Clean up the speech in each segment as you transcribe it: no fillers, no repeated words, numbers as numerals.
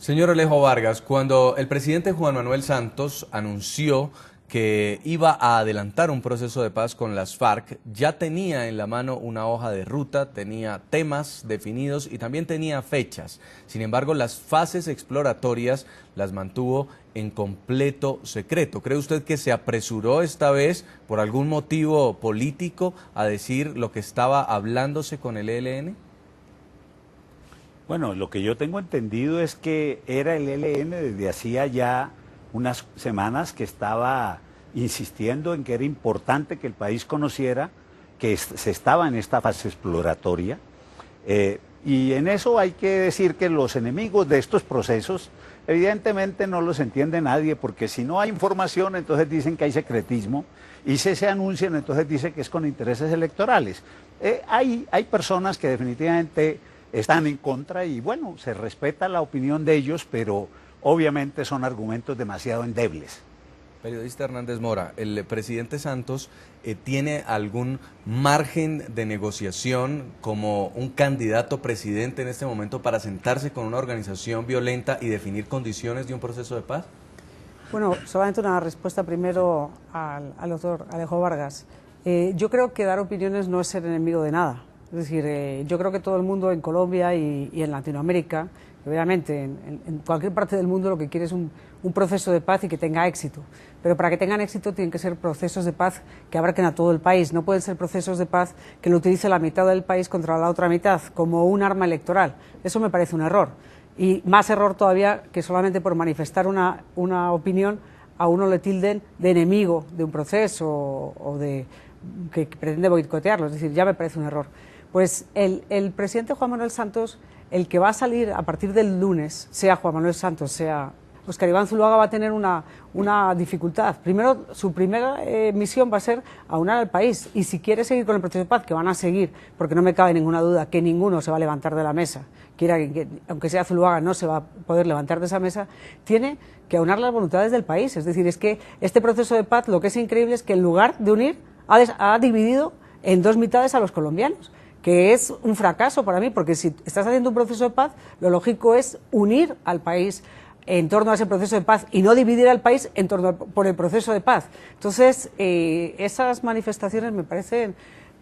Señor Alejo Vargas, cuando el presidente Juan Manuel Santos anunció que iba a adelantar un proceso de paz con las FARC, ya tenía en la mano una hoja de ruta, tenía temas definidos y también tenía fechas. Sin embargo, las fases exploratorias las mantuvo en completo secreto. ¿Cree usted que se apresuró esta vez por algún motivo político a decir lo que estaba hablándose con el ELN? Bueno, lo que yo tengo entendido es que era el ELN desde hacía ya unas semanas que estaba insistiendo en que era importante que el país conociera que se estaba en esta fase exploratoria. Y en eso hay que decir que los enemigos de estos procesos evidentemente no los entiende nadie, porque si no hay información entonces dicen que hay secretismo, y si se anuncian entonces dicen que es con intereses electorales. Hay personas que definitivamente están en contra y bueno, se respeta la opinión de ellos, pero obviamente son argumentos demasiado endebles. Periodista Hernández Mora, ¿el presidente Santos tiene algún margen de negociación como un candidato presidente en este momento para sentarse con una organización violenta y definir condiciones de un proceso de paz? Bueno, solamente una respuesta primero al doctor Alejo Vargas. Yo creo que dar opiniones no es ser enemigo de nada. Es decir, yo creo que todo el mundo en Colombia y en Latinoamérica, obviamente en cualquier parte del mundo, lo que quiere es un proceso de paz y que tenga éxito. Pero para que tengan éxito tienen que ser procesos de paz que abarquen a todo el país. No pueden ser procesos de paz que lo utilice la mitad del país contra la otra mitad, como un arma electoral. Eso me parece un error. Y más error todavía que solamente por manifestar una opinión a uno le tilden de enemigo de un proceso o de que pretende boicotearlo. Es decir, ya me parece un error. Pues el presidente Juan Manuel Santos, el que va a salir a partir del lunes, sea Juan Manuel Santos, sea Óscar Iván Zuluaga, va a tener una dificultad. Primero, su primera misión va a ser aunar al país, y si quiere seguir con el proceso de paz, que van a seguir, porque no me cabe ninguna duda que ninguno se va a levantar de la mesa, aunque sea Zuluaga no se va a poder levantar de esa mesa, tiene que aunar las voluntades del país. Es decir, es que este proceso de paz, lo que es increíble es que en lugar de unir, ha dividido en dos mitades a los colombianos, que es un fracaso para mí, porque si estás haciendo un proceso de paz, lo lógico es unir al país en torno a ese proceso de paz y no dividir al país en torno por el proceso de paz. Entonces, esas manifestaciones me parecen,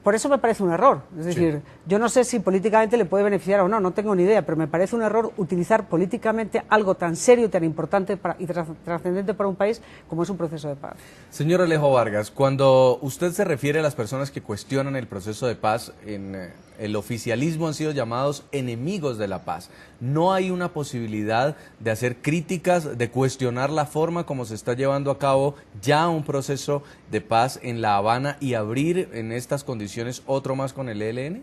por eso me parece un error. Es decir, sí, yo no sé si políticamente le puede beneficiar o no, no tengo ni idea, pero me parece un error utilizar políticamente algo tan serio, tan importante y trascendente para un país como es un proceso de paz. Señor Alejo Vargas, cuando usted se refiere a las personas que cuestionan el proceso de paz, en el oficialismo han sido llamados enemigos de la paz. ¿No hay una posibilidad de hacer críticas, de cuestionar la forma como se está llevando a cabo ya un proceso de paz en La Habana y abrir en estas condiciones otro más con el ELN?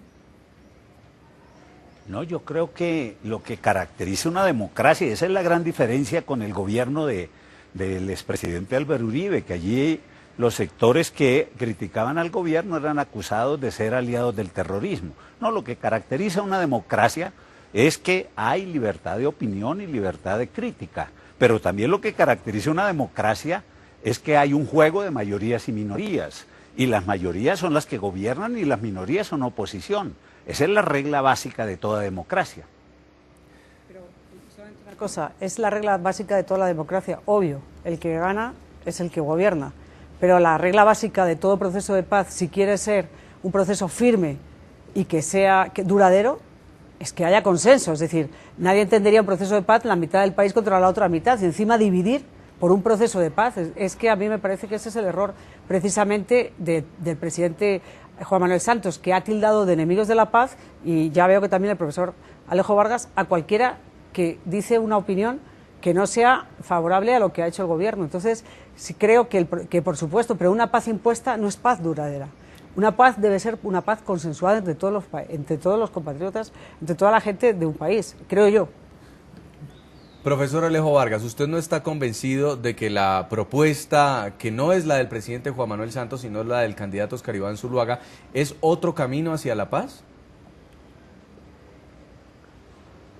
No, yo creo que lo que caracteriza una democracia, esa es la gran diferencia con el gobierno del expresidente Álvaro Uribe, que allí los sectores que criticaban al gobierno eran acusados de ser aliados del terrorismo. No, lo que caracteriza una democracia es que hay libertad de opinión y libertad de crítica, pero también lo que caracteriza una democracia es que hay un juego de mayorías y minorías, y las mayorías son las que gobiernan y las minorías son oposición. Esa es la regla básica de toda democracia. Pero solamente una cosa, es la regla básica de toda la democracia, obvio, el que gana es el que gobierna, pero la regla básica de todo proceso de paz, si quiere ser un proceso firme y que sea duradero, es que haya consenso. Es decir, nadie entendería un proceso de paz la mitad del país contra la otra mitad, y encima dividir por un proceso de paz. Es que a mí me parece que ese es el error precisamente del presidente Juan Manuel Santos, que ha tildado de enemigos de la paz, y ya veo que también el profesor Alejo Vargas, a cualquiera que dice una opinión que no sea favorable a lo que ha hecho el gobierno. Entonces, sí creo que por supuesto, pero una paz impuesta no es paz duradera. Una paz debe ser una paz consensuada entre todos los compatriotas, entre toda la gente de un país, creo yo. Profesor Alejo Vargas, ¿usted no está convencido de que la propuesta, que no es la del presidente Juan Manuel Santos, sino la del candidato Óscar Iván Zuluaga, es otro camino hacia la paz?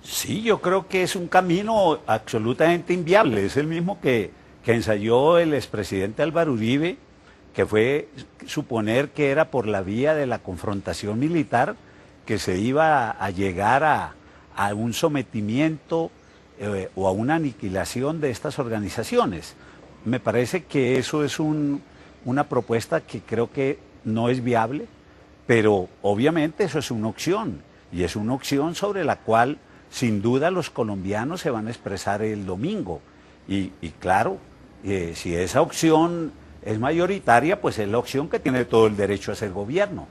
Sí, yo creo que es un camino absolutamente inviable. Es el mismo que ensayó el expresidente Álvaro Uribe, que fue suponer que era por la vía de la confrontación militar que se iba a llegar a un sometimiento o a una aniquilación de estas organizaciones. Me parece que eso es una propuesta que creo que no es viable, pero obviamente eso es una opción, y es una opción sobre la cual sin duda los colombianos se van a expresar el domingo. Y claro, si esa opción es mayoritaria, pues es la opción que tiene todo el derecho a ser gobierno.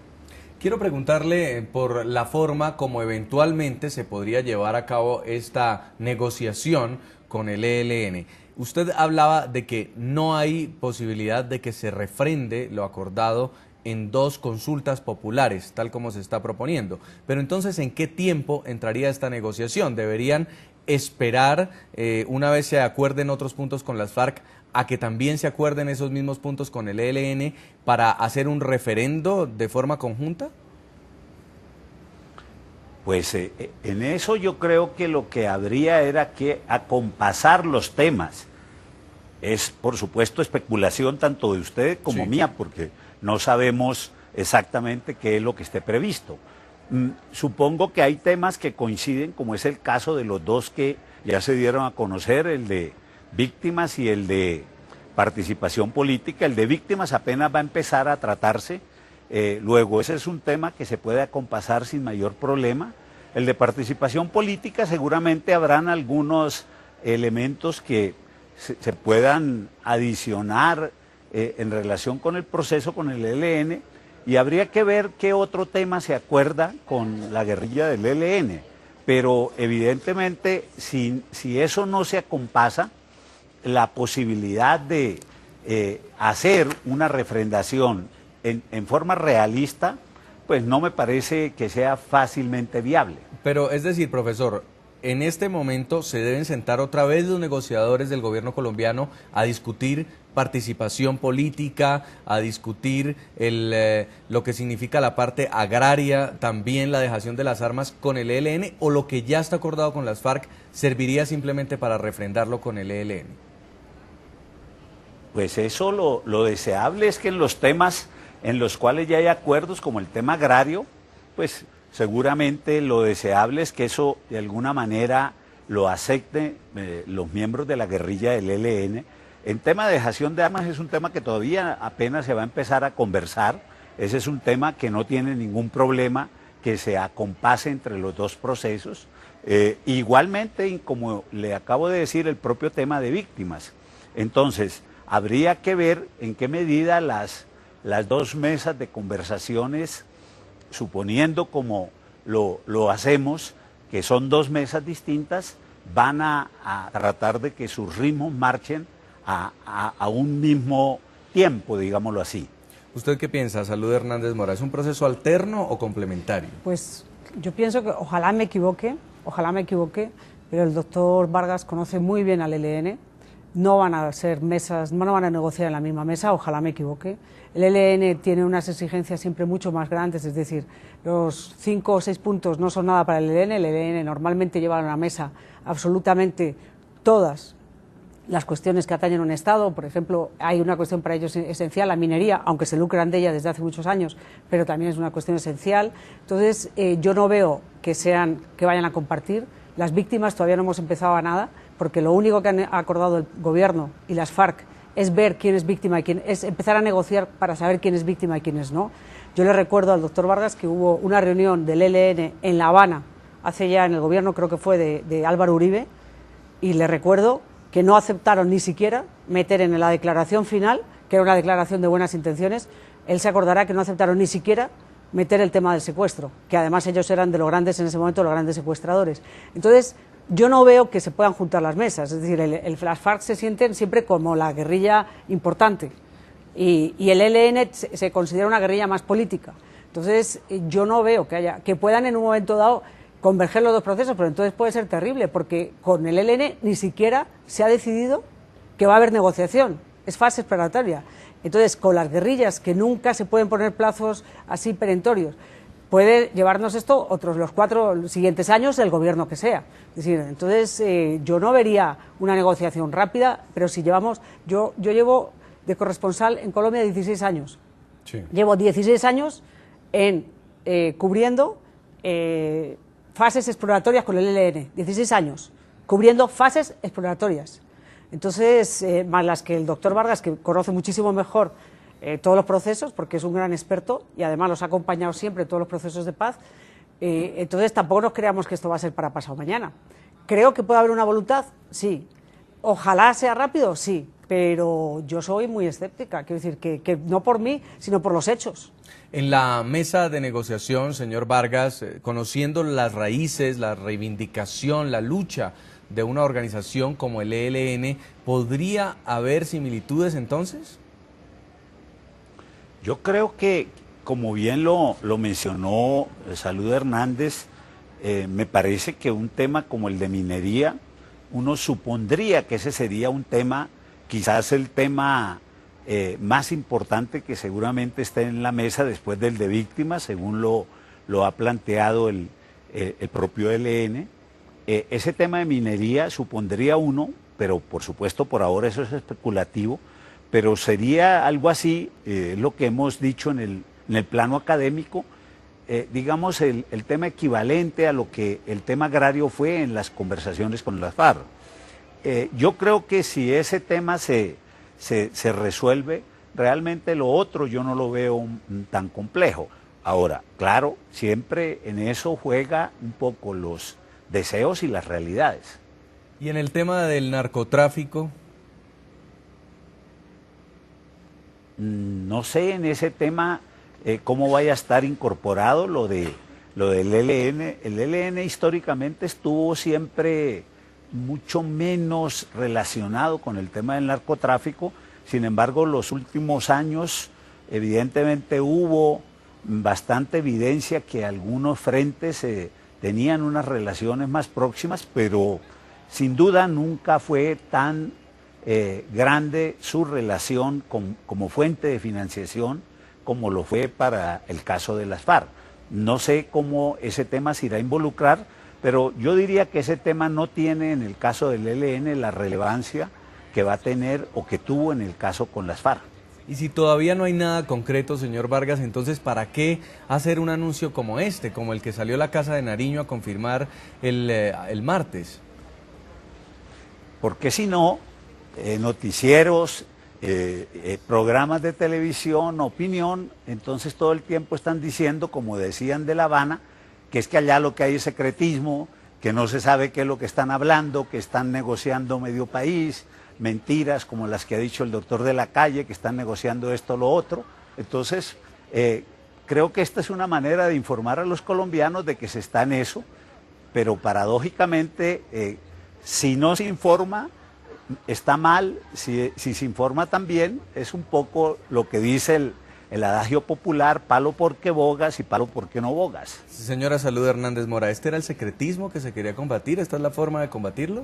Quiero preguntarle por la forma como eventualmente se podría llevar a cabo esta negociación con el ELN. Usted hablaba de que no hay posibilidad de que se refrende lo acordado en 2 consultas populares, tal como se está proponiendo. Pero entonces, ¿en qué tiempo entraría esta negociación? ¿Deberían esperar, una vez se acuerden otros puntos con las FARC, a que también se acuerden esos mismos puntos con el ELN para hacer un referendo de forma conjunta? Pues en eso yo creo que lo que habría era que acompasar los temas. Es, por supuesto, especulación tanto de usted como mía, porque no sabemos exactamente qué es lo que esté previsto. Supongo que hay temas que coinciden, como es el caso de los 2 que ya se dieron a conocer, el de víctimas y el de participación política. El de víctimas apenas va a empezar a tratarse, luego ese es un tema que se puede acompasar sin mayor problema. El de participación política, seguramente habrán algunos elementos que se puedan adicionar en relación con el proceso con el ELN, y habría que ver qué otro tema se acuerda con la guerrilla del ELN. Pero evidentemente, si eso no se acompasa, la posibilidad de hacer una refrendación en forma realista, pues no me parece que sea fácilmente viable. Pero es decir, profesor, en este momento se deben sentar otra vez los negociadores del gobierno colombiano a discutir participación política, a discutir lo que significa la parte agraria, también la dejación de las armas con el ELN, o lo que ya está acordado con las FARC serviría simplemente para refrendarlo con el ELN. Pues eso lo deseable es que en los temas en los cuales ya hay acuerdos, como el tema agrario, pues seguramente lo deseable es que eso de alguna manera lo acepten los miembros de la guerrilla del ELN. En tema de dejación de armas es un tema que todavía apenas se va a empezar a conversar. Ese es un tema que no tiene ningún problema que se acompase entre los 2 procesos. Igualmente, y como le acabo de decir, el propio tema de víctimas. Entonces, habría que ver en qué medida las 2 mesas de conversaciones, suponiendo como lo hacemos, que son 2 mesas distintas, van a tratar de que sus ritmos marchen a un mismo tiempo, digámoslo así. ¿Usted qué piensa, Salud Hernández Mora? ¿Es un proceso alterno o complementario? Pues yo pienso que ojalá me equivoque, pero el doctor Vargas conoce muy bien al ELN. No van a ser mesas, no van a negociar en la misma mesa, ojalá me equivoque. El ELN tiene unas exigencias siempre mucho más grandes, es decir, los 5 o 6 puntos no son nada para el ELN normalmente lleva a una mesa absolutamente todas las cuestiones que atañen a un Estado. Por ejemplo, hay una cuestión para ellos esencial, la minería, aunque se lucran de ella desde hace muchos años, pero también es una cuestión esencial. Entonces, yo no veo que vayan a compartir. Las víctimas todavía no hemos empezado a nada, porque lo único que han acordado el gobierno y las FARC es ver quién es víctima y quién es, empezar a negociar para saber quién es víctima y quién es no. Yo le recuerdo al doctor Vargas que hubo una reunión del ELN en La Habana, hace ya en el gobierno, creo que fue de Álvaro Uribe, y le recuerdo que no aceptaron ni siquiera meter en la declaración final, que era una declaración de buenas intenciones. Él se acordará que no aceptaron ni siquiera meter el tema del secuestro, que además ellos eran de los grandes, en ese momento, los grandes secuestradores. Entonces, yo no veo que se puedan juntar las mesas, es decir, las FARC se sienten siempre como la guerrilla importante y el ELN se considera una guerrilla más política. Entonces, yo no veo que puedan en un momento dado converger los 2 procesos, pero entonces puede ser terrible, porque con el ELN ni siquiera se ha decidido que va a haber negociación, es fase exploratoria. Entonces, con las guerrillas, que nunca se pueden poner plazos así perentorios, puede llevarnos esto los 4 siguientes años del gobierno que sea. Es decir, entonces yo no vería una negociación rápida, pero si llevamos, yo llevo de corresponsal en Colombia 16 años. Sí. Llevo 16 años cubriendo fases exploratorias con el ELN, 16 años. cubriendo fases exploratorias. Entonces, más las que el doctor Vargas, que conoce muchísimo mejor todos los procesos, porque es un gran experto y además los ha acompañado siempre en todos los procesos de paz, entonces tampoco nos creamos que esto va a ser para pasado mañana. ¿Creo que puede haber una voluntad? Sí. Ojalá sea rápido, sí, pero yo soy muy escéptica, quiero decir que no por mí, sino por los hechos. En la mesa de negociación, señor Vargas, conociendo las raíces, la reivindicación, la lucha de una organización como el ELN, ¿podría haber similitudes entonces? Yo creo que, como bien lo mencionó Salud Hernández, me parece que un tema como el de minería, uno supondría que ese sería un tema, quizás el tema más importante que seguramente esté en la mesa después del de víctimas, según lo ha planteado el propio ELN. Ese tema de minería supondría uno, pero por supuesto por ahora eso es especulativo, pero sería algo así, lo que hemos dicho en el plano académico, digamos el tema equivalente a lo que el tema agrario fue en las conversaciones con las FARC. Yo creo que si ese tema se resuelve, realmente lo otro yo no lo veo tan complejo. Ahora, claro, siempre en eso juega un poco los deseos y las realidades. ¿Y en el tema del narcotráfico? No sé en ese tema cómo vaya a estar incorporado lo del ELN. El ELN históricamente estuvo siempre mucho menos relacionado con el tema del narcotráfico. Sin embargo, los últimos años evidentemente hubo bastante evidencia que algunos frentes tenían unas relaciones más próximas, pero sin duda nunca fue tan grande su relación como fuente de financiación como lo fue para el caso de las FARC. No sé cómo ese tema se irá a involucrar, pero yo diría que ese tema no tiene en el caso del ELN la relevancia que va a tener o que tuvo en el caso con las FARC. Y si todavía no hay nada concreto, señor Vargas, entonces ¿para qué hacer un anuncio como este, como el que salió la Casa de Nariño a confirmar el martes? Porque si no, noticieros, programas de televisión, opinión, entonces todo el tiempo están diciendo, como decían de La Habana, que es que allá lo que hay es secretismo, que no se sabe qué es lo que están hablando, que están negociando medio país, mentiras como las que ha dicho el doctor de la Calle, que están negociando esto o lo otro. Entonces, creo que esta es una manera de informar a los colombianos de que se está en eso, pero paradójicamente, si no se informa, está mal. Si se informa también, es un poco lo que dice el adagio popular: palo porque bogas y palo porque no bogas. Señora Salud Hernández Mora, ¿este era el secretismo que se quería combatir? ¿Esta es la forma de combatirlo?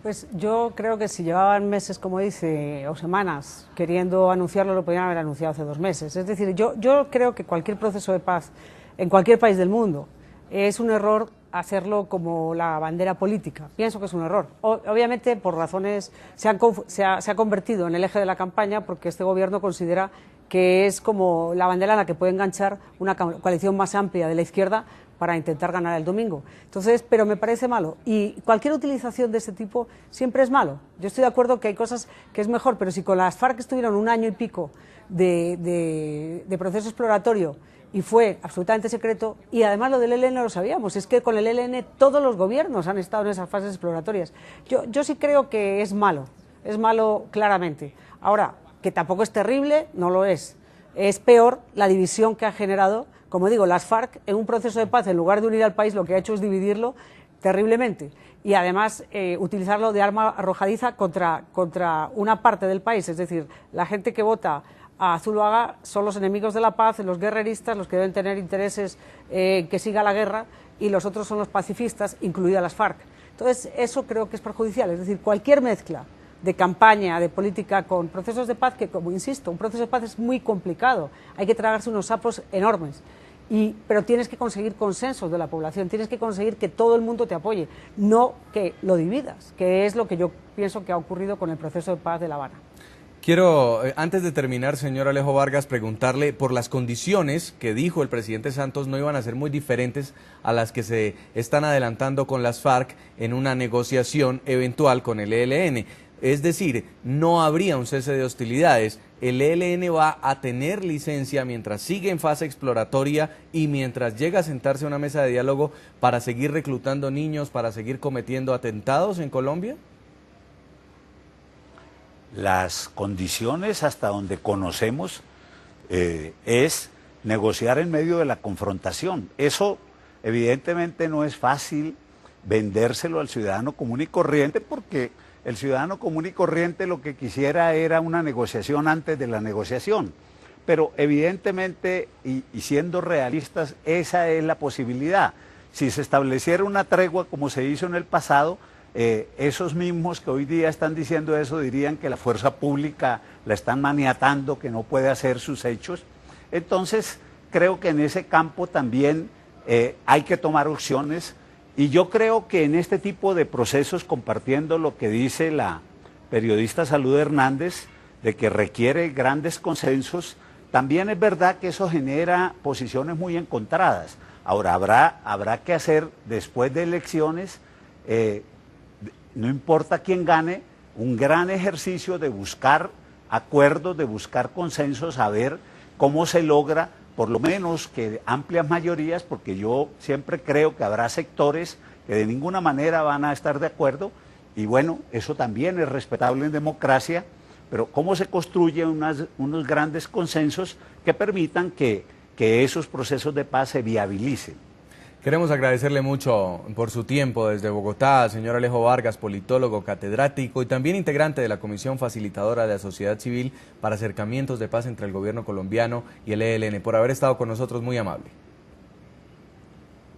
Pues yo creo que si llevaban meses, como dice, o semanas, queriendo anunciarlo, lo podrían haber anunciado hace 2 meses. Es decir, yo creo que cualquier proceso de paz en cualquier país del mundo es un error hacerlo como la bandera política. Pienso que es un error. Obviamente, por razones, se ha convertido en el eje de la campaña porque este gobierno considera que es como la bandera en la que puede enganchar una coalición más amplia de la izquierda para intentar ganar el domingo. Entonces, pero me parece malo. Y cualquier utilización de ese tipo siempre es malo. Yo estoy de acuerdo que hay cosas que es mejor, pero si con las FARC estuvieron 1 año y pico de proceso exploratorio y fue absolutamente secreto, y además lo del ELN lo sabíamos, es que con el ELN todos los gobiernos han estado en esas fases exploratorias. Yo sí creo que es malo claramente. Ahora, que tampoco es terrible, no lo es. Es peor la división que ha generado, como digo, las FARC en un proceso de paz, en lugar de unir al país, lo que ha hecho es dividirlo terriblemente. Y además utilizarlo de arma arrojadiza contra una parte del país, es decir, la gente que vota a Zuluaga son los enemigos de la paz, los guerreristas, los que deben tener intereses que siga la guerra, y los otros son los pacifistas, incluidas las FARC. Entonces, eso creo que es perjudicial, es decir, cualquier mezcla de campaña, de política con procesos de paz, que, como insisto, un proceso de paz es muy complicado, hay que tragarse unos sapos enormes, pero tienes que conseguir consensos de la población, tienes que conseguir que todo el mundo te apoye, no que lo dividas, que es lo que yo pienso que ha ocurrido con el proceso de paz de La Habana. Quiero, antes de terminar, señor Alejo Vargas, preguntarle por las condiciones que dijo el presidente Santos no iban a ser muy diferentes a las que se están adelantando con las FARC en una negociación eventual con el ELN. Es decir, no habría un cese de hostilidades. El ELN va a tener licencia mientras sigue en fase exploratoria y mientras llega a sentarse a una mesa de diálogo para seguir reclutando niños, para seguir cometiendo atentados en Colombia. Las condiciones hasta donde conocemos es negociar en medio de la confrontación. Eso evidentemente no es fácil vendérselo al ciudadano común y corriente, porque el ciudadano común y corriente lo que quisiera era una negociación antes de la negociación. Pero evidentemente, y siendo realistas, esa es la posibilidad. Si se estableciera una tregua como se hizo en el pasado, esos mismos que hoy día están diciendo eso dirían que la fuerza pública la están maniatando, que no puede hacer sus hechos. Entonces, creo que en ese campo también hay que tomar opciones, y yo creo que en este tipo de procesos, compartiendo lo que dice la periodista Salud Hernández, de que requiere grandes consensos, también es verdad que eso genera posiciones muy encontradas. Ahora, habrá que hacer, después de elecciones, no importa quién gane, un gran ejercicio de buscar acuerdos, de buscar consensos, a ver cómo se logra, por lo menos que amplias mayorías, porque yo siempre creo que habrá sectores que de ninguna manera van a estar de acuerdo, y bueno, eso también es respetable en democracia, pero cómo se construyen unos grandes consensos que permitan que esos procesos de paz se viabilicen. Queremos agradecerle mucho por su tiempo desde Bogotá, señor Alejo Vargas, politólogo, catedrático y también integrante de la Comisión Facilitadora de la Sociedad Civil para Acercamientos de Paz entre el Gobierno colombiano y el ELN, por haber estado con nosotros. Muy amable.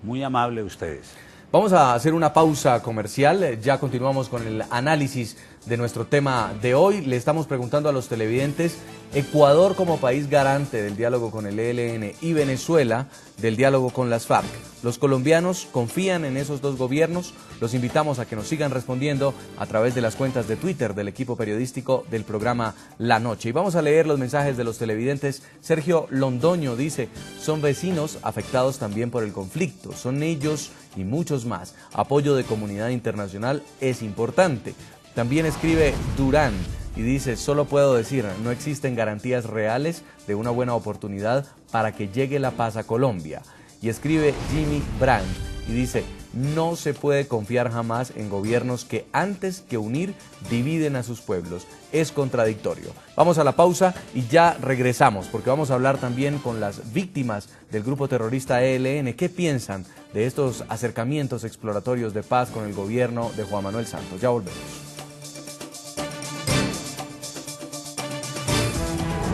Muy amable ustedes. Vamos a hacer una pausa comercial, ya continuamos con el análisis de nuestro tema de hoy. Le estamos preguntando a los televidentes, Ecuador como país garante del diálogo con el ELN y Venezuela del diálogo con las FARC. ¿Los colombianos confían en esos dos gobiernos? Los invitamos a que nos sigan respondiendo a través de las cuentas de Twitter del equipo periodístico del programa La Noche. Y vamos a leer los mensajes de los televidentes. Sergio Londoño dice, son vecinos afectados también por el conflicto, son ellos y muchos más. Apoyo de comunidad internacional es importante. También escribe Durán y dice, solo puedo decir, no existen garantías reales de una buena oportunidad para que llegue la paz a Colombia. Y escribe Jimmy Brand y dice, no se puede confiar jamás en gobiernos que antes que unir dividen a sus pueblos. Es contradictorio. Vamos a la pausa y ya regresamos, porque vamos a hablar también con las víctimas del grupo terrorista ELN. ¿Qué piensan de estos acercamientos exploratorios de paz con el gobierno de Juan Manuel Santos? Ya volvemos.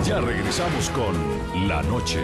Ya regresamos con La Noche.